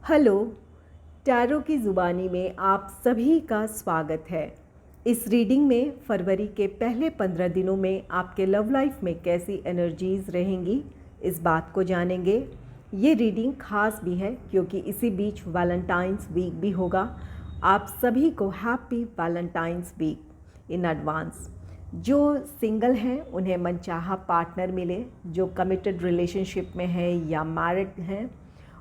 Hello, tarot की ज़ुबानी में आप सभी का स्वागत है। इस रीडिंग में फरवरी के पहले 15 दिनों में आपके लव लाइफ में कैसी एनर्जीज़ रहेंगी, इस बात को जानेंगे। ये रीडिंग खास भी है क्योंकि इसी बीच वैलेंटाइंस वीक भी होगा। आप सभी को happy valentine's week in advance. जो सिंगल हैं उन्हें मनचाहा पार्टनर मिले, जो कमिटेड रिलेशनशिप में हैं या मैरिड हैं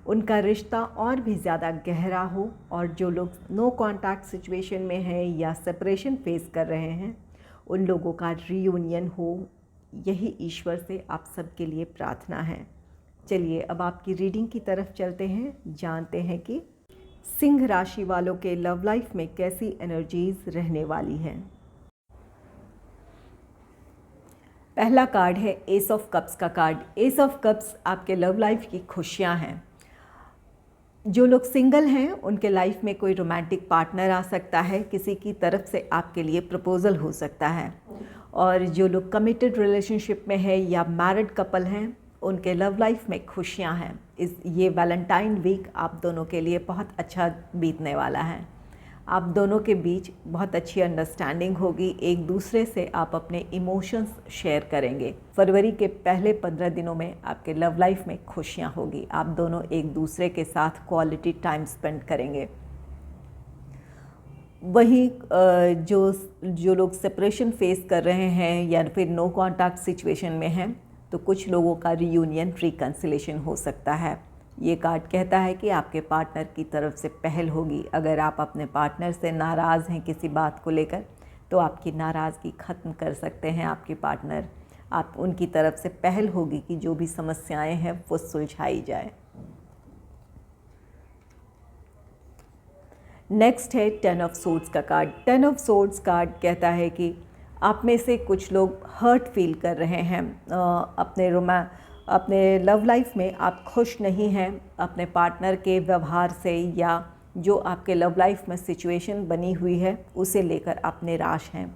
उनका रिश्ता और भी ज़्यादा गहरा हो, और जो लोग नो कांटेक्ट सिचुएशन में हैं या सेपरेशन फेस कर रहे हैं उन लोगों का रीयूनियन हो, यही ईश्वर से आप सबके लिए प्रार्थना है। चलिए अब आपकी रीडिंग की तरफ चलते हैं, जानते हैं कि सिंह राशि वालों के लव लाइफ में कैसी एनर्जीज रहने वाली हैं। पहला कार्ड है एस ऑफ कप्स का कार्ड। एस ऑफ कप्स आपके लव लाइफ की खुशियां हैं। जो लोग सिंगल हैं उनके लाइफ में कोई रोमांटिक पार्टनर आ सकता है, किसी की तरफ से आपके लिए प्रपोज़ल हो सकता है। और जो लोग कमिटेड रिलेशनशिप में है या मैरिड कपल हैं उनके लव लाइफ में खुशियां हैं। ये वैलेंटाइन वीक आप दोनों के लिए बहुत अच्छा बीतने वाला है। आप दोनों के बीच बहुत अच्छी अंडरस्टैंडिंग होगी, एक दूसरे से आप अपने इमोशंस शेयर करेंगे। फरवरी के पहले 15 दिनों में आपके लव लाइफ में खुशियां होगी, आप दोनों एक दूसरे के साथ क्वालिटी टाइम स्पेंड करेंगे। वहीं जो लोग सेपरेशन फेस कर रहे हैं या फिर नो कांटेक्ट सिचुएशन में हैं तो कुछ लोगों का रीयूनियन रिकन्सिलेशन हो सकता है। ये कार्ड कहता है कि आपके पार्टनर की तरफ से पहल होगी। अगर आप अपने पार्टनर से नाराज़ हैं किसी बात को लेकर तो आपकी नाराज़गी ख़त्म कर सकते हैं आपके पार्टनर। आप उनकी तरफ से पहल होगी कि जो भी समस्याएं हैं वो सुलझाई जाए। नेक्स्ट है 10 ऑफ सोर्ड्स का कार्ड। 10 ऑफ सोर्ड्स कार्ड कहता है कि आप में से कुछ लोग हर्ट फील कर रहे हैं अपने लव लाइफ में। आप खुश नहीं हैं अपने पार्टनर के व्यवहार से, या जो आपके लव लाइफ में सिचुएशन बनी हुई है उसे लेकर आप निराश हैं।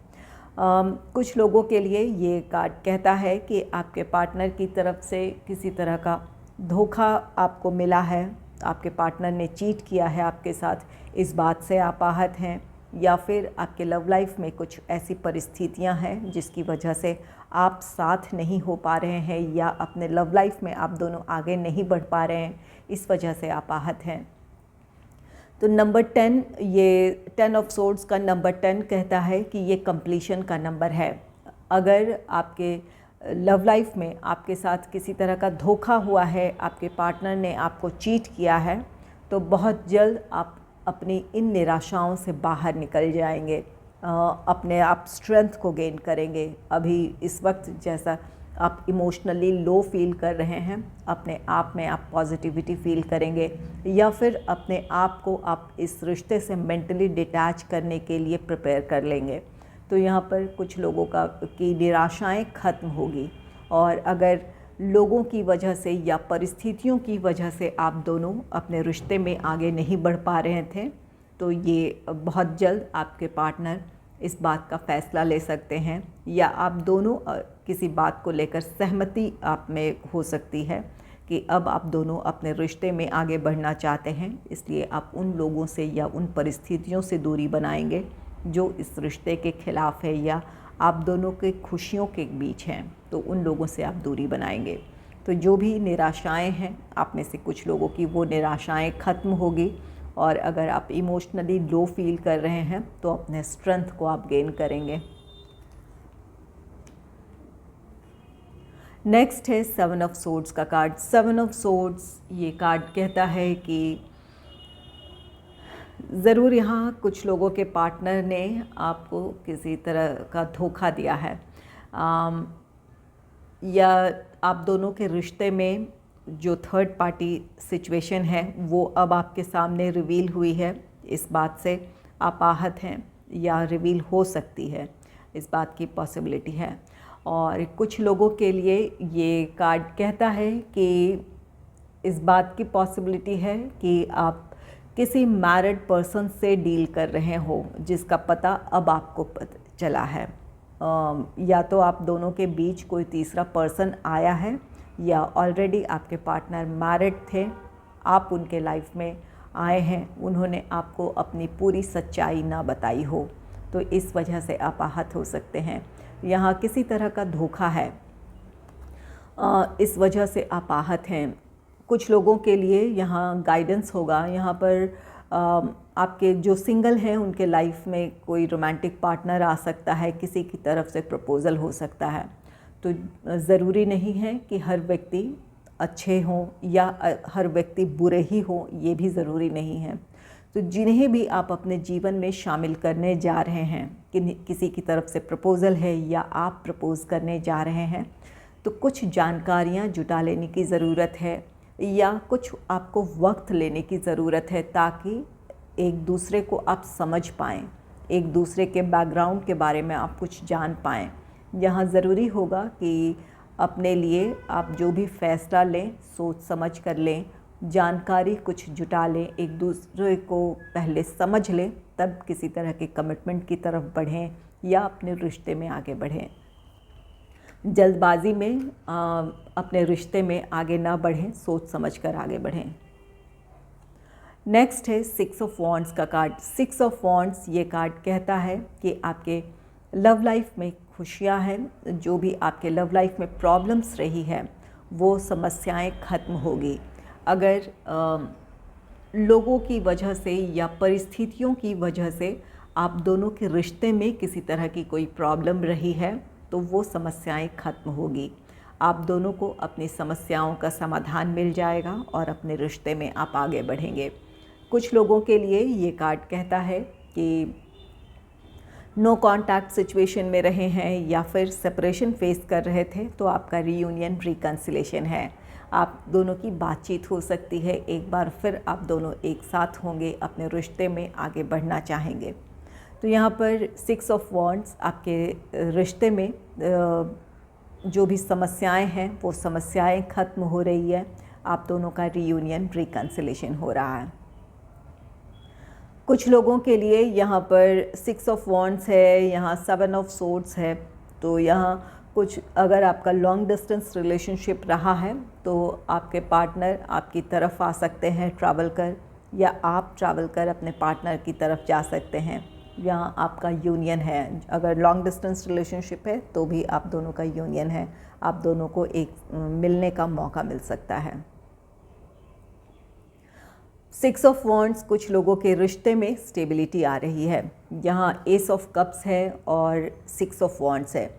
कुछ लोगों के लिए ये कार्ड कहता है कि आपके पार्टनर की तरफ से किसी तरह का धोखा आपको मिला है, आपके पार्टनर ने चीट किया है आपके साथ, इस बात से आप आहत हैं। या फिर आपके लव लाइफ में कुछ ऐसी परिस्थितियां हैं जिसकी वजह से आप साथ नहीं हो पा रहे हैं या अपने लव लाइफ में आप दोनों आगे नहीं बढ़ पा रहे हैं, इस वजह से आप आहत हैं। तो नंबर 10, ये 10 ऑफ सोर्ड्स का नंबर 10 कहता है कि ये कंप्लीशन का नंबर है। अगर आपके लव लाइफ में आपके साथ किसी तरह का धोखा हुआ है, आपके पार्टनर ने आपको चीट किया है, तो बहुत जल्द आप अपनी इन निराशाओं से बाहर निकल जाएंगे, अपने आप स्ट्रेंथ को गेन करेंगे। अभी इस वक्त जैसा आप इमोशनली लो फील कर रहे हैं, अपने आप में आप पॉजिटिविटी फील करेंगे, या फिर अपने आप को आप इस रिश्ते से मेंटली डिटैच करने के लिए प्रिपेयर कर लेंगे। तो यहाँ पर कुछ लोगों की निराशाएं ख़त्म होगी। और अगर लोगों की वजह से या परिस्थितियों की वजह से आप दोनों अपने रिश्ते में आगे नहीं बढ़ पा रहे थे, तो ये बहुत जल्द आपके पार्टनर इस बात का फ़ैसला ले सकते हैं, या आप दोनों किसी बात को लेकर सहमति आप में हो सकती है कि अब आप दोनों अपने रिश्ते में आगे बढ़ना चाहते हैं। इसलिए आप उन लोगों से या उन परिस्थितियों से दूरी बनाएंगे जो इस रिश्ते के ख़िलाफ़ है या आप दोनों के खुशियों के बीच हैं, तो उन लोगों से आप दूरी बनाएंगे। तो जो भी निराशाएं हैं आप में से कुछ लोगों की, वो निराशाएं ख़त्म होगी। और अगर आप इमोशनली लो फील कर रहे हैं तो अपने स्ट्रेंथ को आप गेन करेंगे। नेक्स्ट है 7 ऑफ सोर्ड्स का कार्ड। 7 ऑफ सोर्ड्स ये कार्ड कहता है कि ज़रूर यहाँ कुछ लोगों के पार्टनर ने आपको किसी तरह का धोखा दिया है, या आप दोनों के रिश्ते में जो थर्ड पार्टी सिचुएशन है वो अब आपके सामने रिवील हुई है। इस बात से आप आहत हैं या रिवील हो सकती है, इस बात की पॉसिबिलिटी है। और कुछ लोगों के लिए ये कार्ड कहता है कि इस बात की पॉसिबिलिटी है कि आप किसी मैरिड पर्सन से डील कर रहे हो जिसका पता अब आपको चला है, या तो आप दोनों के बीच कोई तीसरा पर्सन आया है, या ऑलरेडी आपके पार्टनर मैरिड थे, आप उनके लाइफ में आए हैं उन्होंने आपको अपनी पूरी सच्चाई ना बताई हो, तो इस वजह से आप आहत हो सकते हैं। यहाँ किसी तरह का धोखा है, इस वजह से आप आहत हैं। कुछ लोगों के लिए यहाँ गाइडेंस होगा। यहाँ पर आपके जो सिंगल हैं उनके लाइफ में कोई रोमांटिक पार्टनर आ सकता है, किसी की तरफ से प्रपोज़ल हो सकता है। तो ज़रूरी नहीं है कि हर व्यक्ति अच्छे हों या हर व्यक्ति बुरे ही हों, ये भी ज़रूरी नहीं है। तो जिन्हें भी आप अपने जीवन में शामिल करने जा रहे हैं, किसी की तरफ से प्रपोज़ल है या आप प्रपोज़ करने जा रहे हैं, तो कुछ जानकारियाँ जुटा लेने की ज़रूरत है या कुछ आपको वक्त लेने की ज़रूरत है, ताकि एक दूसरे को आप समझ पाएँ, एक दूसरे के बैकग्राउंड के बारे में आप कुछ जान पाएँ। यहाँ ज़रूरी होगा कि अपने लिए आप जो भी फ़ैसला लें सोच समझ कर लें, जानकारी कुछ जुटा लें, एक दूसरे को पहले समझ लें, तब किसी तरह के कमिटमेंट की तरफ बढ़ें या अपने रिश्ते में आगे बढ़ें। जल्दबाजी में अपने रिश्ते में आगे ना बढ़ें, सोच समझ कर आगे बढ़ें। नेक्स्ट है 6 ऑफ वॉन्ड्स का कार्ड। 6 ऑफ वॉन्ड्स ये कार्ड कहता है कि आपके लव लाइफ में खुशियाँ हैं, जो भी आपके लव लाइफ में प्रॉब्लम्स रही है वो समस्याएं ख़त्म होगी। अगर लोगों की वजह से या परिस्थितियों की वजह से आप दोनों के रिश्ते में किसी तरह की कोई प्रॉब्लम रही है, तो वो समस्याएं ख़त्म होगी। आप दोनों को अपनी समस्याओं का समाधान मिल जाएगा और अपने रिश्ते में आप आगे बढ़ेंगे। कुछ लोगों के लिए ये कार्ड कहता है कि नो कॉन्टैक्ट सिचुएशन में रहे हैं या फिर सेपरेशन फेस कर रहे थे, तो आपका रीयूनियन रिकन्सिलेशन है। आप दोनों की बातचीत हो सकती है, एक बार फिर आप दोनों एक साथ होंगे, अपने रिश्ते में आगे बढ़ना चाहेंगे। तो यहाँ पर 6 ऑफ वॉन्ड्स आपके रिश्ते में जो भी समस्याएं हैं वो समस्याएं ख़त्म हो रही है, आप दोनों का रीयूनियन रिकन्सिलेशन हो रहा है। कुछ लोगों के लिए यहाँ पर 6 ऑफ वॉन्ड्स है, यहाँ 7 ऑफ सोर्ड्स है। तो यहाँ कुछ अगर आपका लॉन्ग डिस्टेंस रिलेशनशिप रहा है तो आपके पार्टनर आपकी तरफ आ सकते हैं ट्रैवल कर, या आप ट्रैवल कर अपने पार्टनर की तरफ जा सकते हैं। यहाँ आपका यूनियन है। अगर लॉन्ग डिस्टेंस रिलेशनशिप है तो भी आप दोनों का यूनियन है, आप दोनों को एक मिलने का मौका मिल सकता है। 6 ऑफ वॉन्ड्स कुछ लोगों के रिश्ते में स्टेबिलिटी आ रही है। यहाँ एस ऑफ कप्स है और 6 ऑफ वॉन्ड्स है।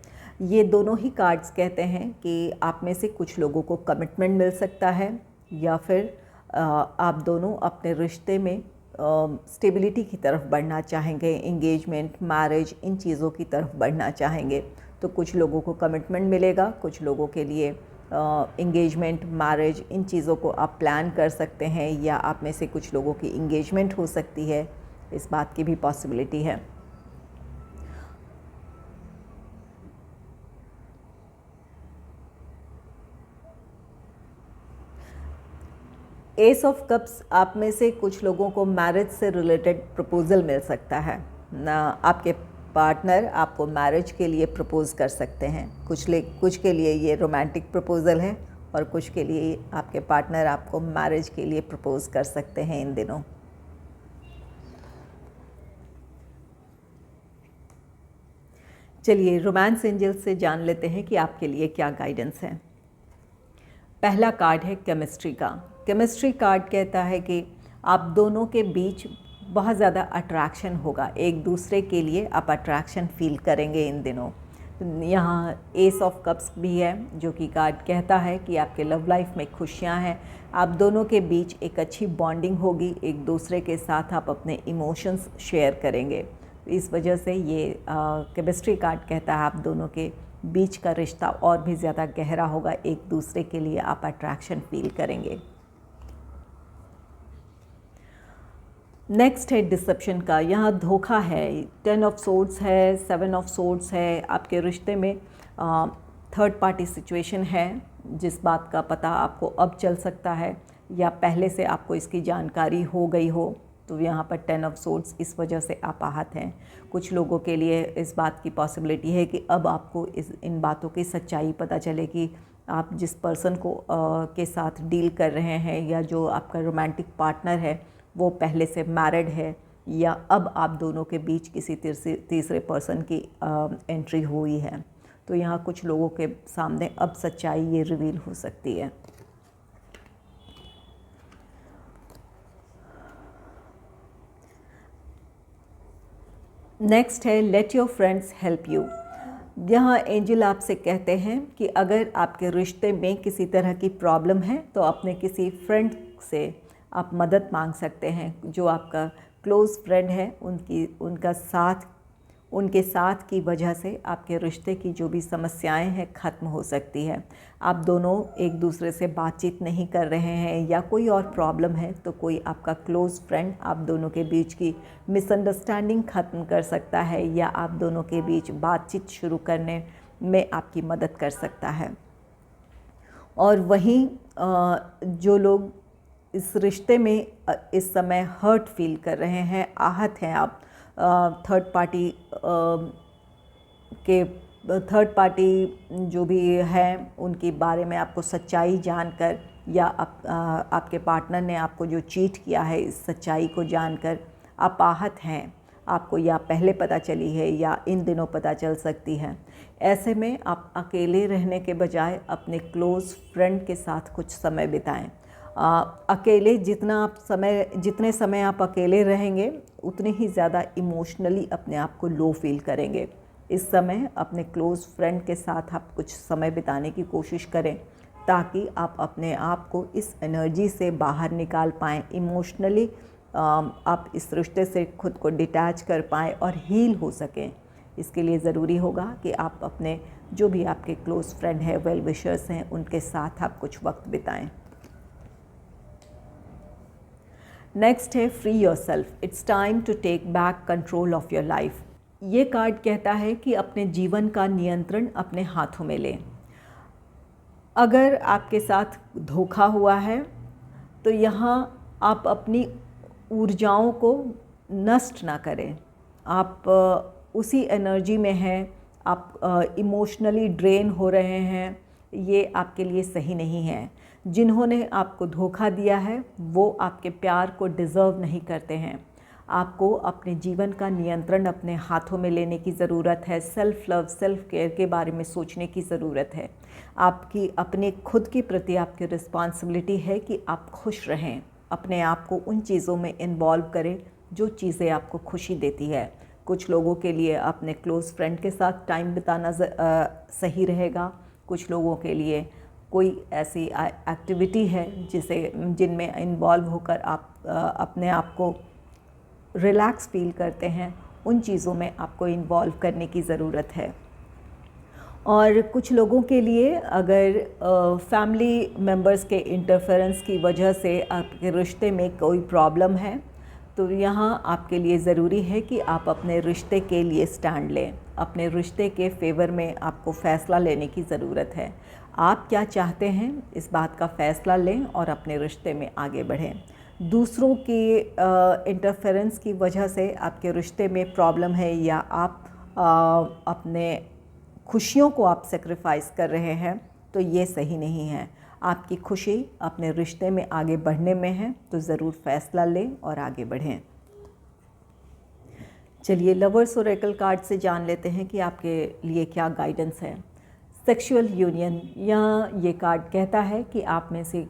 ये दोनों ही कार्ड्स कहते हैं कि आप में से कुछ लोगों को कमिटमेंट मिल सकता है या फिर आप दोनों अपने रिश्ते में स्टेबिलिटी की तरफ बढ़ना चाहेंगे, एंगेजमेंट, मैरिज, इन चीज़ों की तरफ बढ़ना चाहेंगे। तो कुछ लोगों को कमिटमेंट मिलेगा, कुछ लोगों के लिए एंगेजमेंट, मैरिज, इन चीज़ों को आप प्लान कर सकते हैं, या आप में से कुछ लोगों की एंगेजमेंट हो सकती है, इस बात की भी पॉसिबिलिटी है। एस ऑफ कप्स आप में से कुछ लोगों को मैरिज से रिलेटेड प्रपोज़ल मिल सकता है ना, आपके पार्टनर आपको मैरिज के लिए प्रपोज़ कर सकते हैं। कुछ के लिए ये रोमांटिक प्रपोज़ल है और कुछ के लिए आपके पार्टनर आपको मैरिज के लिए प्रपोज़ कर सकते हैं इन दिनों। चलिए रोमांस एंजल से जान लेते हैं कि आपके लिए क्या गाइडेंस है। पहला कार्ड है केमिस्ट्री का। केमिस्ट्री कार्ड कहता है कि आप दोनों के बीच बहुत ज़्यादा अट्रैक्शन होगा, एक दूसरे के लिए आप अट्रैक्शन फील करेंगे इन दिनों। यहाँ एस ऑफ कप्स भी है जो कि कार्ड कहता है कि आपके लव लाइफ में खुशियाँ हैं, आप दोनों के बीच एक अच्छी बॉन्डिंग होगी, एक दूसरे के साथ आप अपने इमोशंस शेयर करेंगे। इस वजह से ये केमिस्ट्री कार्ड कहता है आप दोनों के बीच का रिश्ता और भी ज़्यादा गहरा होगा, एक दूसरे के लिए आप अट्रैक्शन फील करेंगे। नेक्स्ट है डिसेप्शन का। यहाँ धोखा है, 10 ऑफ सोर्ड्स है, 7 ऑफ सोर्ड्स है। आपके रिश्ते में थर्ड पार्टी सिचुएशन है, जिस बात का पता आपको अब चल सकता है या पहले से आपको इसकी जानकारी हो गई हो। तो यहाँ पर 10 ऑफ सोर्ड्स इस वजह से आप आहत हैं। कुछ लोगों के लिए इस बात की पॉसिबिलिटी है कि अब आपको इन बातों की सच्चाई पता चले कि आप जिस पर्सन को के साथ डील कर रहे हैं या जो आपका रोमांटिक पार्टनर है वो पहले से मैरिड है या अब आप दोनों के बीच किसी तीसरे पर्सन की एंट्री हुई है। तो यहाँ कुछ लोगों के सामने अब सच्चाई ये रिवील हो सकती है। नेक्स्ट है let your friends help you. यहाँ एंजल आपसे कहते हैं कि अगर आपके रिश्ते में किसी तरह की प्रॉब्लम है तो अपने किसी फ्रेंड से आप मदद मांग सकते हैं। जो आपका क्लोज़ फ्रेंड है उनके साथ की वजह से आपके रिश्ते की जो भी समस्याएं हैं ख़त्म हो सकती है। आप दोनों एक दूसरे से बातचीत नहीं कर रहे हैं या कोई और प्रॉब्लम है तो कोई आपका क्लोज़ फ्रेंड आप दोनों के बीच की मिसअंडरस्टैंडिंग ख़त्म कर सकता है या आप दोनों के बीच बातचीत शुरू करने में आपकी मदद कर सकता है। और वहीं जो लोग इस रिश्ते में इस समय हर्ट फील कर रहे हैं, आहत हैं आप, थर्ड पार्टी जो भी हैं उनके बारे में आपको सच्चाई जानकर या आपके पार्टनर ने आपको जो चीट किया है इस सच्चाई को जानकर आप आहत हैं, आपको या पहले पता चली है या इन दिनों पता चल सकती है। ऐसे में आप अकेले रहने के बजाय अपने क्लोज़ फ्रेंड के साथ कुछ समय बिताएं। अकेले जितने समय आप अकेले रहेंगे उतने ही ज़्यादा इमोशनली अपने आप को लो फील करेंगे। इस समय अपने क्लोज़ फ्रेंड के साथ आप कुछ समय बिताने की कोशिश करें ताकि आप अपने आप को इस एनर्जी से बाहर निकाल पाएँ, इमोशनली आप इस रिश्ते से खुद को डिटैच कर पाएँ और हील हो सकें। इसके लिए ज़रूरी होगा कि आप अपने जो भी आपके क्लोज़ फ्रेंड हैं, वेल विशर्स हैं, उनके साथ आप कुछ वक्त बिताएं। नेक्स्ट है free yourself, it's time to take back control of your life. ये कार्ड कहता है कि अपने जीवन का नियंत्रण अपने हाथों में लें। अगर आपके साथ धोखा हुआ है तो यहाँ आप अपनी ऊर्जाओं को नष्ट ना करें। आप उसी एनर्जी में हैं, आप इमोशनली ड्रेन हो रहे हैं, ये आपके लिए सही नहीं है। जिन्होंने आपको धोखा दिया है वो आपके प्यार को डिज़र्व नहीं करते हैं। आपको अपने जीवन का नियंत्रण अपने हाथों में लेने की ज़रूरत है। सेल्फ़ लव, सेल्फ़ केयर के बारे में सोचने की ज़रूरत है। आपकी अपने खुद के प्रति आपकी रिस्पॉन्सिबिलिटी है कि आप खुश रहें, अपने आप को उन चीज़ों में इन्वॉल्व करें जो चीज़ें आपको खुशी देती है। कुछ लोगों के लिए अपने क्लोज़ फ्रेंड के साथ टाइम बिताना सही रहेगा। कुछ लोगों के लिए कोई ऐसी एक्टिविटी है जिनमें इन्वॉल्व होकर आप अपने आप को रिलैक्स फील करते हैं, उन चीज़ों में आपको इन्वॉल्व करने की ज़रूरत है। और कुछ लोगों के लिए अगर फैमिली मेम्बर्स के इंटरफेरेंस की वजह से आपके रिश्ते में कोई प्रॉब्लम है तो यहाँ आपके लिए ज़रूरी है कि आप अपने रिश्ते के लिए स्टैंड लें। अपने रिश्ते के फेवर में आपको फ़ैसला लेने की ज़रूरत है। आप क्या चाहते हैं इस बात का फ़ैसला लें और अपने रिश्ते में आगे बढ़ें। दूसरों की इंटरफेरेंस की वजह से आपके रिश्ते में प्रॉब्लम है या आप अपने खुशियों को आप सेक्रीफाइस कर रहे हैं तो ये सही नहीं है। आपकी खुशी अपने रिश्ते में आगे बढ़ने में है तो ज़रूर फ़ैसला लें और आगे बढ़ें। चलिए लवर्स ओरेकल कार्ड से जान लेते हैं कि आपके लिए क्या गाइडेंस है। सेक्सुअल यूनियन, यहाँ ये कार्ड कहता है कि आप में से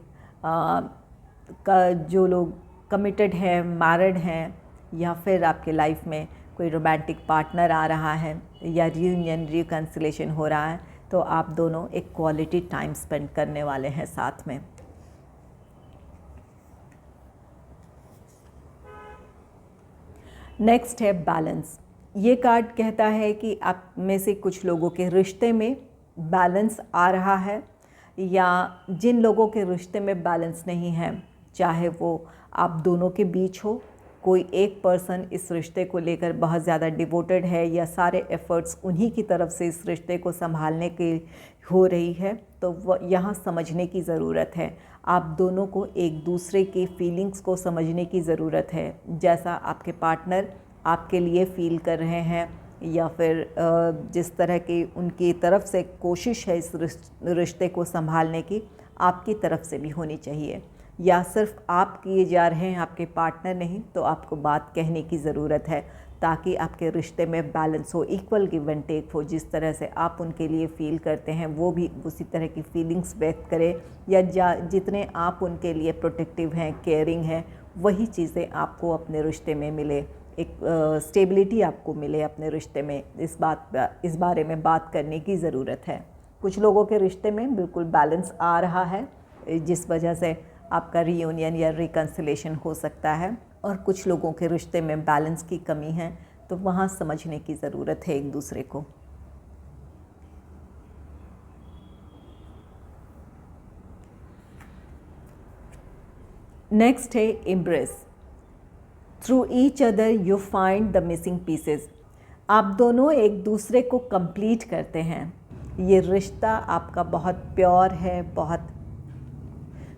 जो लोग कमिटेड हैं, मैरिड हैं या फिर आपके लाइफ में कोई रोमांटिक पार्टनर आ रहा है या रियूनियन रिकन्सिलेशन हो रहा है तो आप दोनों एक क्वालिटी टाइम स्पेंड करने वाले हैं साथ में। नेक्स्ट है बैलेंस। ये कार्ड कहता है कि आप में से कुछ लोगों के रिश्ते में बैलेंस आ रहा है या जिन लोगों के रिश्ते में बैलेंस नहीं है, चाहे वो आप दोनों के बीच हो, कोई एक पर्सन इस रिश्ते को लेकर बहुत ज़्यादा डिवोटेड है या सारे एफ़र्ट्स उन्हीं की तरफ से इस रिश्ते को संभालने की हो रही है, तो वो यहाँ समझने की ज़रूरत है। आप दोनों को एक दूसरे की फीलिंग्स को समझने की ज़रूरत है। जैसा आपके पार्टनर आपके लिए फ़ील कर रहे हैं या फिर जिस तरह की उनकी तरफ से कोशिश है इस रिश्ते को संभालने की, आपकी तरफ से भी होनी चाहिए। या सिर्फ आप किए जा रहे हैं, आपके पार्टनर नहीं, तो आपको बात कहने की ज़रूरत है ताकि आपके रिश्ते में बैलेंस हो, इक्वल गिव एंड टेक हो। जिस तरह से आप उनके लिए फ़ील करते हैं वो भी उसी तरह की फीलिंग्स व्यक्त करें, या जितने आप उनके लिए प्रोटेक्टिव हैं, केयरिंग हैं, वही चीज़ें आपको अपने रिश्ते में मिले। एक स्टेबिलिटी आपको मिले अपने रिश्ते में। इस बारे में बात करने की ज़रूरत है। कुछ लोगों के रिश्ते में बिल्कुल बैलेंस आ रहा है, जिस वजह से आपका रीयूनियन या रिकन्सिलेशन हो सकता है, और कुछ लोगों के रिश्ते में बैलेंस की कमी है, तो वहाँ समझने की ज़रूरत है एक दूसरे को। नेक्स्ट है embrace. Through each other you find the missing pieces. आप दोनों एक दूसरे को कंप्लीट करते हैं। ये रिश्ता आपका बहुत प्योर है, बहुत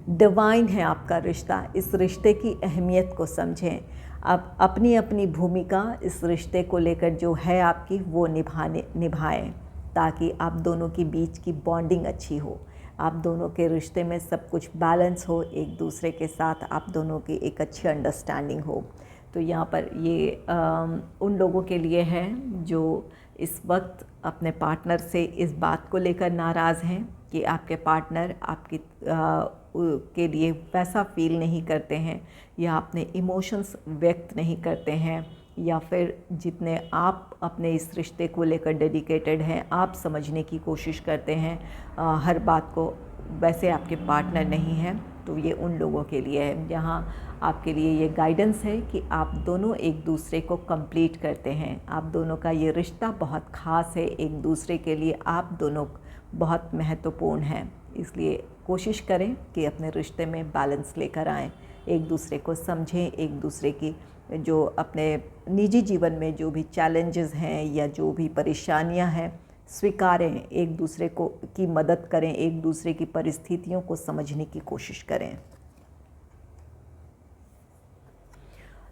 डिवाइन है आपका रिश्ता। इस रिश्ते की अहमियत को समझें। आप अपनी अपनी भूमिका इस रिश्ते को लेकर जो है आपकी, वो निभाएं ताकि आप दोनों के बीच की बॉन्डिंग अच्छी हो, आप दोनों के रिश्ते में सब कुछ बैलेंस हो, एक दूसरे के साथ आप दोनों की एक अच्छी अंडरस्टैंडिंग हो। तो यहाँ पर ये उन लोगों के लिए है जो इस वक्त अपने पार्टनर से इस बात को लेकर नाराज़ हैं कि आपके पार्टनर आपकी के लिए वैसा फील नहीं करते हैं, या अपने इमोशंस व्यक्त नहीं करते हैं, या फिर जितने आप अपने इस रिश्ते को लेकर डेडिकेटेड हैं, आप समझने की कोशिश करते हैं हर बात को, वैसे आपके पार्टनर नहीं हैं। तो ये उन लोगों के लिए है जहाँ आपके लिए ये गाइडेंस है कि आप दोनों एक दूसरे को कंप्लीट करते हैं। आप दोनों का ये रिश्ता बहुत ख़ास है, एक दूसरे के लिए आप दोनों बहुत महत्वपूर्ण हैं। इसलिए कोशिश करें कि अपने रिश्ते में बैलेंस लेकर आएँ, एक दूसरे को समझें, एक दूसरे की जो अपने निजी जीवन में जो भी चैलेंजेस हैं या जो भी परेशानियां हैं स्वीकारें, एक दूसरे को की मदद करें, एक दूसरे की परिस्थितियों को समझने की कोशिश करें।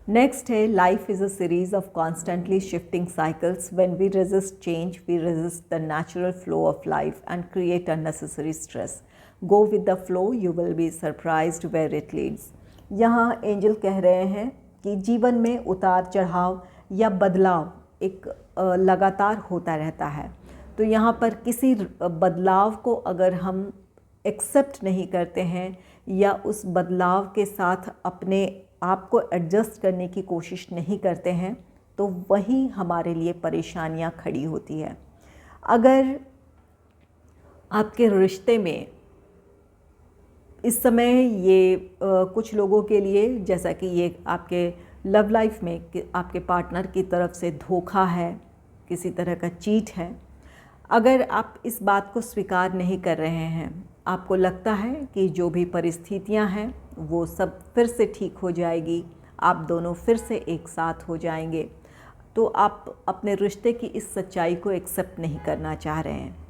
नेक्स्ट है life is a series of constantly shifting cycles. When we resist change we resist the natural flow of life and create unnecessary stress. Go with the flow, you will be surprised where it leads. यहाँ angel कह रहे हैं कि जीवन में उतार चढ़ाव या बदलाव एक लगातार होता रहता है। तो यहाँ पर किसी बदलाव को अगर हम एक्सेप्ट नहीं करते हैं या उस बदलाव के साथ अपने आप को एडजस्ट करने की कोशिश नहीं करते हैं, तो वही हमारे लिए परेशानियाँ खड़ी होती है। अगर आपके रिश्ते में इस समय ये कुछ लोगों के लिए, जैसा कि ये आपके लव लाइफ में कि आपके पार्टनर की तरफ से धोखा है, किसी तरह का चीट है, अगर आप इस बात को स्वीकार नहीं कर रहे हैं, आपको लगता है कि जो भी परिस्थितियां हैं वो सब फिर से ठीक हो जाएगी, आप दोनों फिर से एक साथ हो जाएंगे, तो आप अपने रिश्ते की इस सच्चाई को एक्सेप्ट नहीं करना चाह रहे हैं।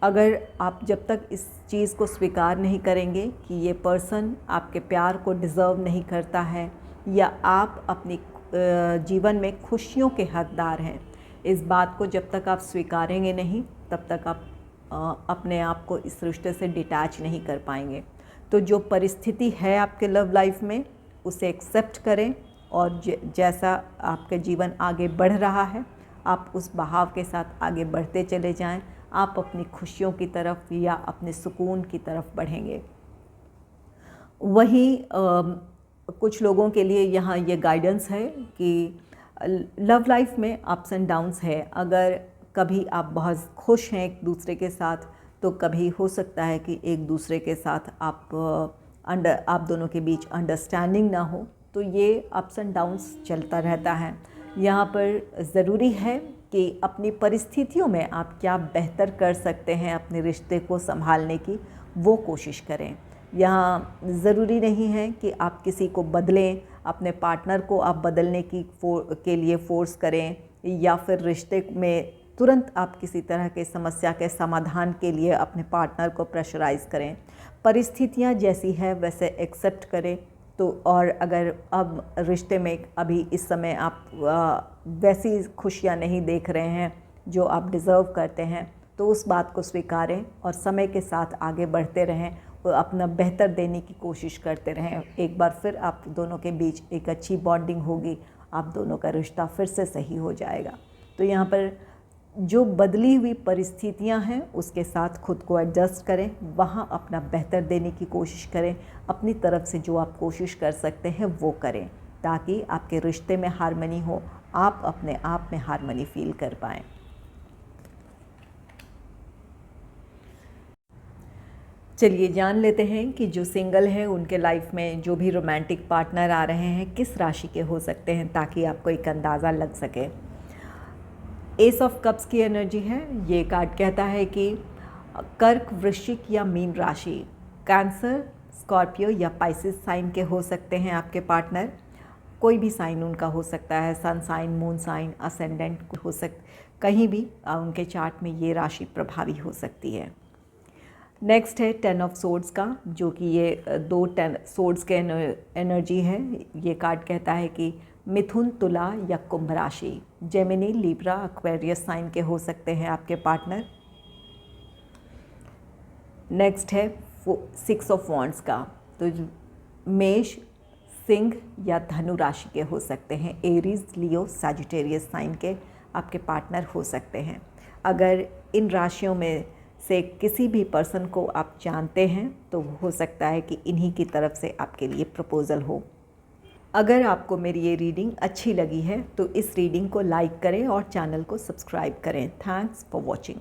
अगर आप जब तक इस चीज़ को स्वीकार नहीं करेंगे कि ये पर्सन आपके प्यार को डिज़र्व नहीं करता है या आप अपनी जीवन में खुशियों के हकदार हैं, इस बात को जब तक आप स्वीकारेंगे नहीं, तब तक आप अपने आप को इस रिश्ते से डिटैच नहीं कर पाएंगे। तो जो परिस्थिति है आपके लव लाइफ में, उसे एक्सेप्ट करें और जैसा आपका जीवन आगे बढ़ रहा है, आप उस बहाव के साथ आगे बढ़ते चले जाएं। आप अपनी खुशियों की तरफ या अपने सुकून की तरफ बढ़ेंगे। वहीं कुछ लोगों के लिए यहाँ ये गाइडेंस है कि लव लाइफ में अप्स एंड डाउन्स है। अगर कभी आप बहुत खुश हैं एक दूसरे के साथ, तो कभी हो सकता है कि एक दूसरे के साथ आप दोनों के बीच अंडरस्टैंडिंग ना हो। तो ये अप्स एंड डाउन्स चलता रहता है। यहाँ पर ज़रूरी है कि अपनी परिस्थितियों में आप क्या बेहतर कर सकते हैं अपने रिश्ते को संभालने की, वो कोशिश करें। यहाँ ज़रूरी नहीं है कि आप किसी को बदलें, अपने पार्टनर को आप बदलने के लिए फ़ोर्स करें, या फिर रिश्ते में तुरंत आप किसी तरह के समस्या के समाधान के लिए अपने पार्टनर को प्रेशराइज़ करें। परिस्थितियाँ जैसी है वैसे एक्सेप्ट करें। तो और अगर अब रिश्ते में अभी इस समय आप वैसी खुशियाँ नहीं देख रहे हैं जो आप डिज़र्व करते हैं, तो उस बात को स्वीकारें और समय के साथ आगे बढ़ते रहें। अपना बेहतर देने की कोशिश करते रहें। एक बार फिर आप दोनों के बीच एक अच्छी बॉन्डिंग होगी, आप दोनों का रिश्ता फिर से सही हो जाएगा। तो यहाँ पर जो बदली हुई परिस्थितियाँ हैं उसके साथ खुद को एडजस्ट करें, वहाँ अपना बेहतर देने की कोशिश करें, अपनी तरफ से जो आप कोशिश कर सकते हैं वो करें, ताकि आपके रिश्ते में हार्मनी हो, आप अपने आप में हार्मनी फील कर पाएँ। चलिए जान लेते हैं कि जो सिंगल हैं उनके लाइफ में जो भी रोमांटिक पार्टनर आ रहे हैं किस राशि के हो सकते हैं, ताकि आपको एक अंदाज़ा लग सके। एस ऑफ कप्स की एनर्जी है। ये कार्ड कहता है कि कर्क, वृश्चिक या मीन राशि, कैंसर, स्कॉर्पियो या पाइसिस साइन के हो सकते हैं आपके पार्टनर। कोई भी साइन उनका हो सकता है, sun sign, moon sign, ascendant हो कहीं भी उनके चार्ट में ये राशि प्रभावी हो सकती है। नेक्स्ट है 10 ऑफ सोर्ड्स का, जो कि ये 2 10 सोर्ड्स के एनर्जी है। ये कार्ड कहता है कि मिथुन, तुला या कुंभ राशि, जेमिनी, लिब्रा, एक्वेरियस साइन के हो सकते हैं आपके पार्टनर। नेक्स्ट है 6 ऑफ वॉन्ड्स का, तो मेष, सिंह या धनु राशि के हो सकते हैं। एरीज, लियो, सैजिटेरियस साइन के आपके पार्टनर हो सकते हैं। अगर इन राशियों में से किसी भी पर्सन को आप जानते हैं तो हो सकता है कि इन्हीं की तरफ से आपके लिए प्रपोज़ल हो। अगर आपको मेरी ये रीडिंग अच्छी लगी है तो इस रीडिंग को लाइक करें और चैनल को सब्सक्राइब करें। Thanks for watching.